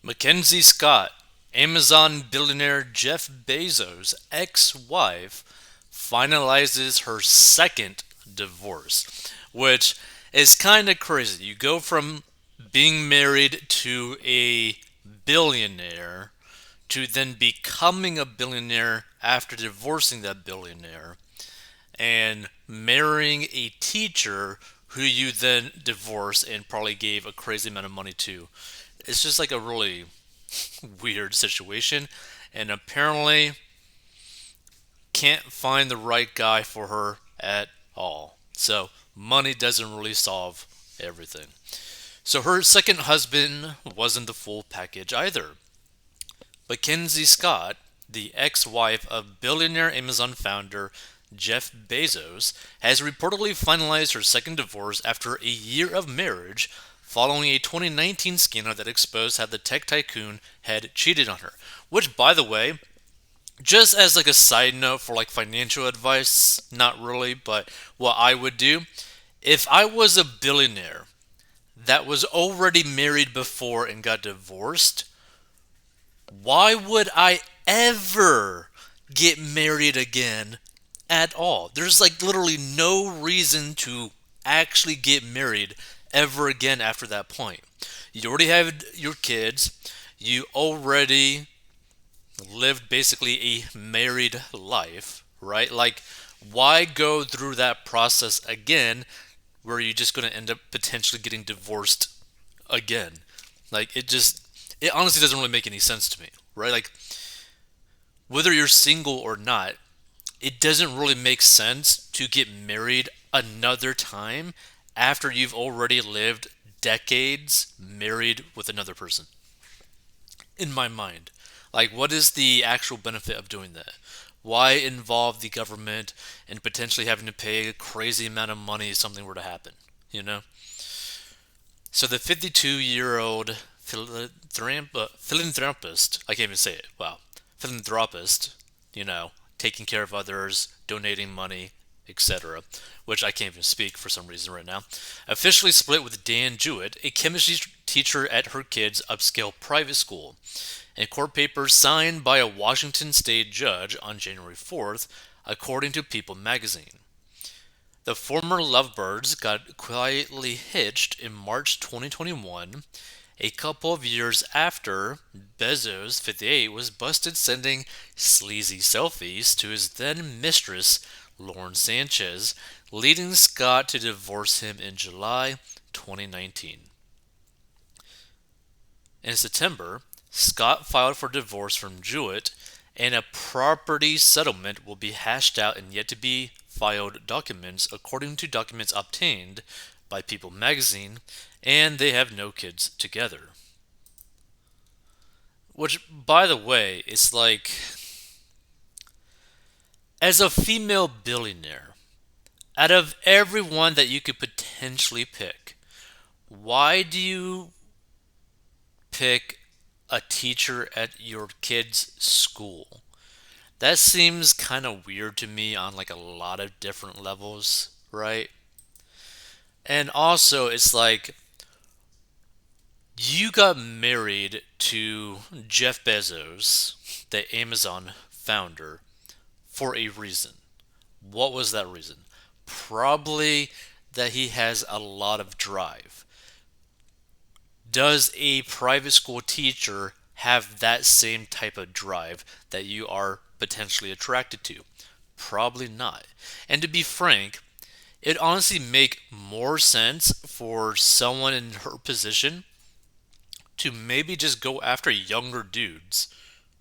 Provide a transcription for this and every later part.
Mackenzie Scott, Amazon billionaire Jeff Bezos' ex wife, finalizes her second divorce, which is kind of crazy. You go from being married to a billionaire to then becoming a billionaire after divorcing that billionaire and marrying a teacher who you then divorce and probably gave a crazy amount of money to. It's just like a really weird situation, and apparently can't find the right guy for her at all. So money doesn't really solve everything. So her second husband wasn't the full package either. Mackenzie Scott, the ex-wife of billionaire Amazon founder Jeff Bezos, has reportedly finalized her second divorce after a year of marriage following a 2019 scandal that exposed how the tech tycoon had cheated on her. Which, by the way, just as like a side note for like financial advice, not really, but what I would do if I was a billionaire that was already married before and got divorced, why would I ever get married again at all? There's like literally no reason to actually get married ever again after that point. You already have your kids, you already lived basically a married life, right? Like, why go through that process again where you're just going to end up potentially getting divorced again? Like, it honestly doesn't really make any sense to me, right? Like, whether you're single or not, it doesn't really make sense to get married another time after you've already lived decades married with another person. In my mind, like, what is the actual benefit of doing that? Why involve the government and potentially having to pay a crazy amount of money if something were to happen? You know? So the 52-year-old philanthropist, I can't even say it, wow, philanthropist, you know, taking care of others, donating money, etc., which I can't even speak for some reason right now, officially split with Dan Jewett, a chemistry teacher at her kid's upscale private school. In court papers signed by a Washington state judge on January 4th, according to People magazine. The former Lovebirds got quietly hitched in March 2021, a couple of years after Bezos, 58, was busted sending sleazy selfies to his then mistress, Lauren Sanchez, leading Scott to divorce him in July 2019. In September, Scott filed for divorce from Jewett, and a property settlement will be hashed out in yet to be filed documents, according to documents obtained by People magazine, and they have no kids together. Which, by the way, is like, as a female billionaire, out of everyone that you could potentially pick, why do you pick a teacher at your kid's school? That seems kind of weird to me on like a lot of different levels, right? And also, it's like you got married to Jeff Bezos, the Amazon founder, for a reason. What was that reason? Probably that he has a lot of drive. Does a private school teacher have that same type of drive that you are potentially attracted to? Probably not. And to be frank, it honestly make more sense for someone in her position to maybe just go after younger dudes,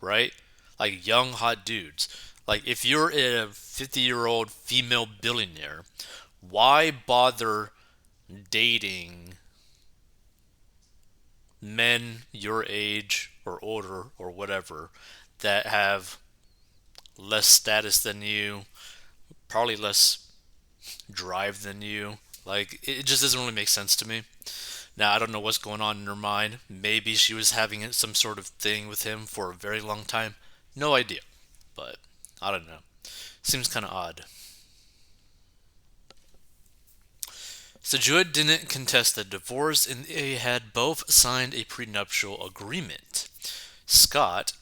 right? Like young hot dudes. Like if you're a 50-year-old female billionaire, why bother dating men your age or older or whatever that have less status than you, probably less drive than you? Like, it just doesn't really make sense to me. Now, I don't know what's going on in her mind. Maybe she was having some sort of thing with him for a very long time. No idea. But, I don't know. Seems kind of odd. So Jewett didn't contest the divorce, and they had both signed a prenuptial agreement. Scott,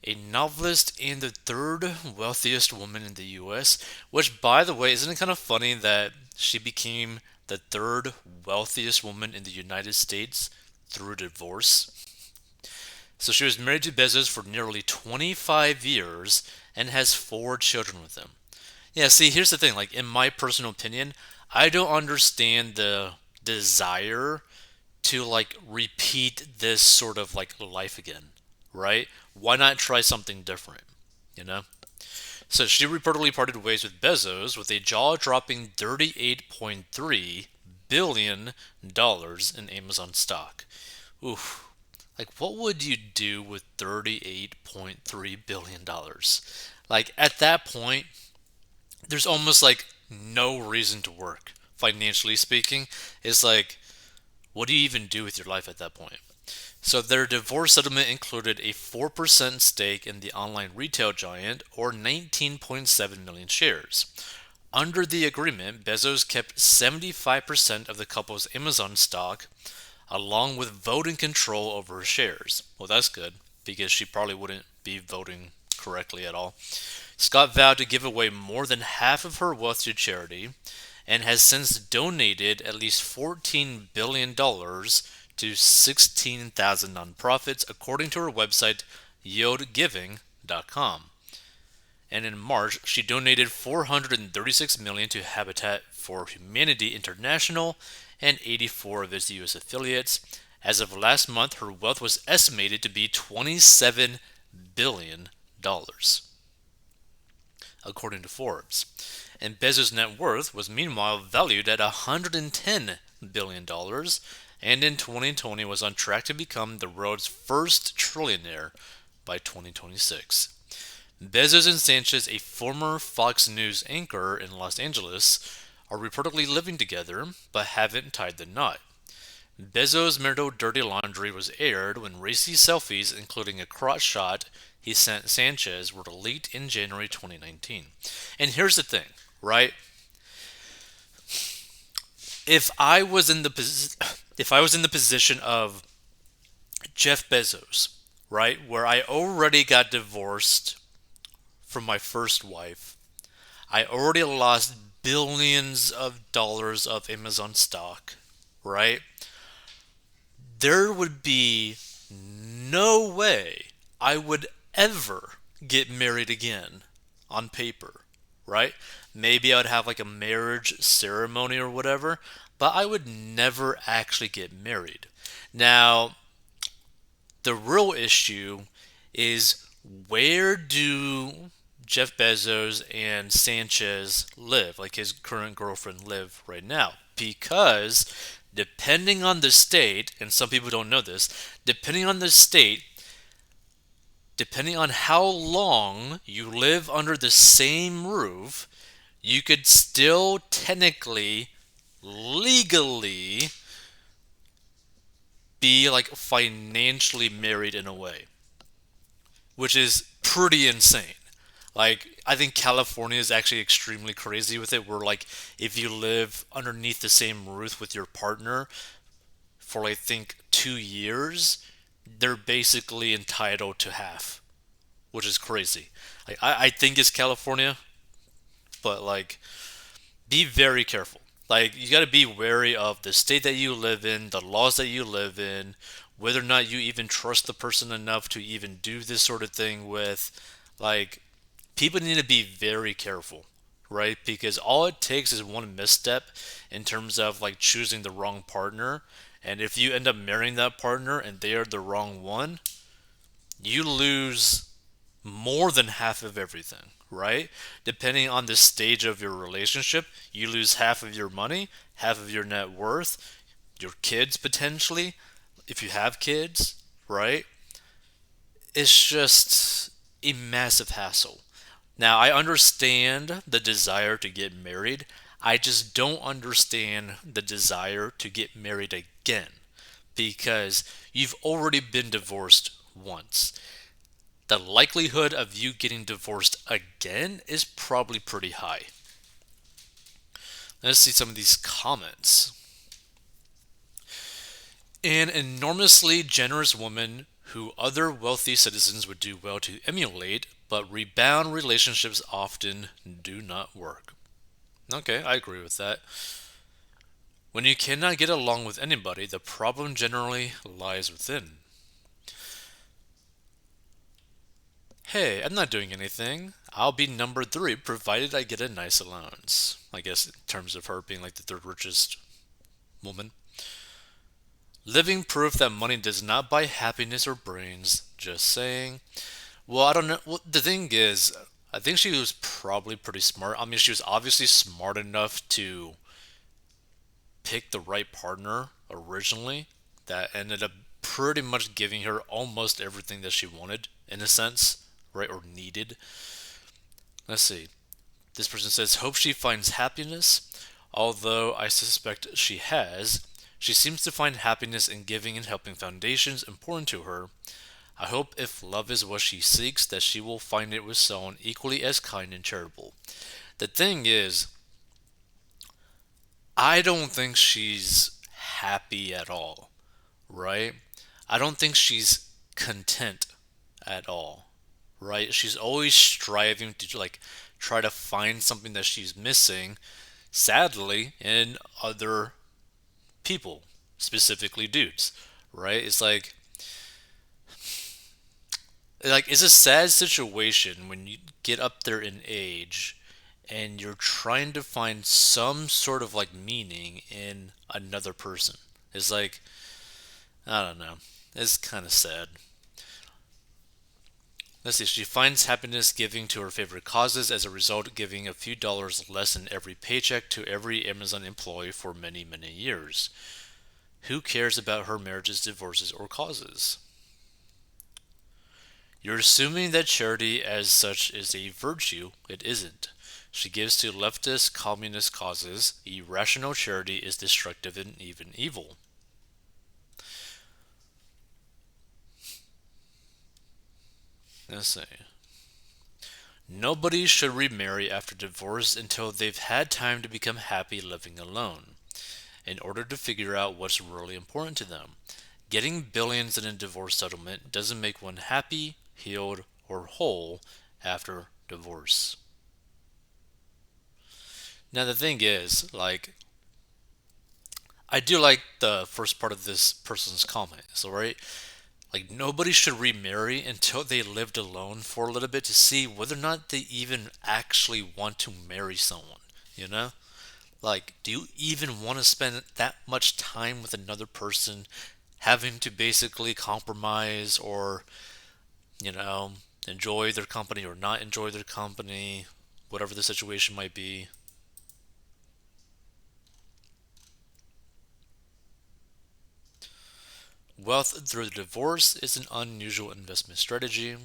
a novelist and the third wealthiest woman in the US, which, by the way, isn't it kind of funny that she became the third wealthiest woman in the United States through divorce? So she was married to Bezos for nearly 25 years and has four children with him. Yeah, see, here's the thing. Like, in my personal opinion, I don't understand the desire to, like, repeat this sort of, like, life again, right? Why not try something different, you know? So she reportedly parted ways with Bezos with a jaw-dropping $38.3 billion dollars in Amazon stock. Oof. Like, what would you do with $38.3 billion dollars? Like, at that point, there's almost like no reason to work, financially speaking. It's like, what do you even do with your life at that point? So their divorce settlement included a 4% stake in the online retail giant, or 19.7 million shares. Under the agreement, Bezos kept 75% of the couple's Amazon stock, along with voting control over her shares. Well, that's good, because she probably wouldn't be voting correctly at all. Scott vowed to give away more than half of her wealth to charity and has since donated at least $14 billion dollars to 16,000 nonprofits, according to her website, yieldgiving.com. And in March, she donated $436 million dollars to Habitat for Humanity International and 84 of its U.S. affiliates. As of last month, her wealth was estimated to be $27 billion, according to Forbes. And Bezos' net worth was meanwhile valued at $110 billion, and in 2020 was on track to become the world's first trillionaire by 2026. Bezos and Sanchez, a former Fox News anchor in Los Angeles, are reportedly living together but haven't tied the knot. Bezos' marital dirty laundry was aired when racy selfies, including a crotch shot he sent Sanchez, were leaked in January 2019. And here's the thing, right? If I was in the position of Jeff Bezos, right, where I already got divorced from my first wife, I already lost billions of dollars of Amazon stock, right? There would be no way I would ever get married again on paper, right? Maybe I would have like a marriage ceremony or whatever, but I would never actually get married. Now, the real issue is, where do Jeff Bezos and Sanchez live, like his current girlfriend live right now? Because depending on the state, and some people don't know this, depending on the state, depending on how long you live under the same roof, you could still technically, legally, be like financially married in a way, which is pretty insane. Like, I think California is actually extremely crazy with it, where, like, if you live underneath the same roof with your partner for, I think, 2 years, they're basically entitled to half, which is crazy. Like, I think it's California, but, like, be very careful. Like, you got to be wary of the state that you live in, the laws that you live in, whether or not you even trust the person enough to even do this sort of thing with. Like, people need to be very careful, right? Because all it takes is one misstep in terms of like choosing the wrong partner. And if you end up marrying that partner and they are the wrong one, you lose more than half of everything, right? Depending on the stage of your relationship, you lose half of your money, half of your net worth, your kids potentially, if you have kids, right? It's just a massive hassle. Now, I understand the desire to get married. I just don't understand the desire to get married again, because you've already been divorced once. The likelihood of you getting divorced again is probably pretty high. Let's see some of these comments. An enormously generous woman who other wealthy citizens would do well to emulate, but rebound relationships often do not work. Okay, I agree with that. When you cannot get along with anybody, the problem generally lies within. Hey, I'm not doing anything. I'll be number three provided I get a nice allowance. I guess in terms of her being like the third richest woman. Living proof that money does not buy happiness or brains. Just saying. Well, I don't know. Well, the thing is, I think she was probably pretty smart. I mean, she was obviously smart enough to pick the right partner originally that ended up pretty much giving her almost everything that she wanted, in a sense, right? Or needed. Let's see. This person says, hope she finds happiness. Although I suspect she has, she seems to find happiness in giving and helping foundations important to her. I hope if love is what she seeks, that she will find it with someone equally as kind and charitable. The thing is, I don't think she's happy at all, right? I don't think she's content at all, right? She's always striving to like try to find something that she's missing, sadly, in other people, specifically dudes, right? It's like it's a sad situation when you get up there in age and you're trying to find some sort of like meaning in another person. It's like I don't know. It's kind of sad. Let's see. She finds happiness giving to her favorite causes, as a result, giving a few dollars less in every paycheck to every Amazon employee for many, many years. Who cares about her marriages, divorces, or causes? You're assuming that charity as such is a virtue. It isn't. She gives to leftist, communist causes. Irrational charity is destructive and even evil. Let's see. Nobody should remarry after divorce until they've had time to become happy living alone, in order to figure out what's really important to them. Getting billions in a divorce settlement doesn't make one happy, healed, or whole after divorce. Now, the thing is, like, I do like the first part of this person's comment. So, right? Like, nobody should remarry until they lived alone for a little bit to see whether or not they even actually want to marry someone, you know? Like, do you even want to spend that much time with another person having to basically compromise or, you know, enjoy their company or not enjoy their company, whatever the situation might be? Wealth through divorce is an unusual investment strategy.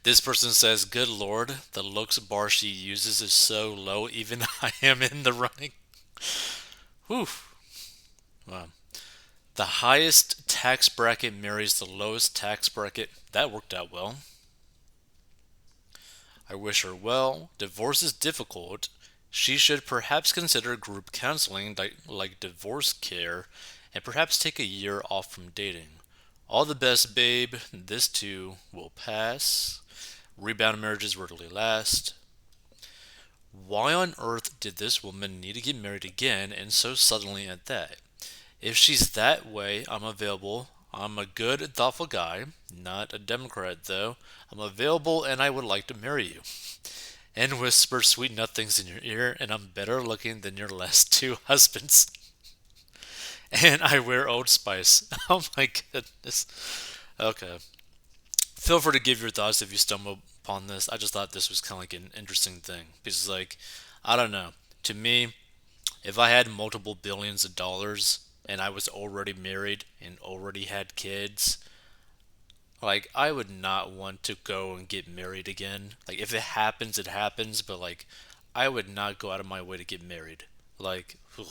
This person says, good lord, the looks bar she uses is so low, even I am in the running. Whew. Wow. The highest tax bracket marries the lowest tax bracket. That worked out well. I wish her well. Divorce is difficult. She should perhaps consider group counseling like divorce care and perhaps take a year off from dating. All the best, babe. This too will pass. Rebound marriages rarely last. Why on earth did this woman need to get married again and so suddenly at that? If she's that way, I'm available. I'm a good, thoughtful guy. Not a Democrat, though. I'm available and I would like to marry you. And whisper sweet nothings in your ear, and I'm better looking than your last two husbands. And I wear Old Spice. Oh my goodness. Okay. Feel free to give your thoughts if you stumble upon this. I just thought this was kind of like an interesting thing. Because, like, I don't know. To me, if I had multiple billions of dollars and I was already married and already had kids, like I would not want to go and get married again. Like if it happens, it happens, but like I would not go out of my way to get married. Like ugh,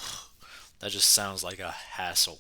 that just sounds like a hassle.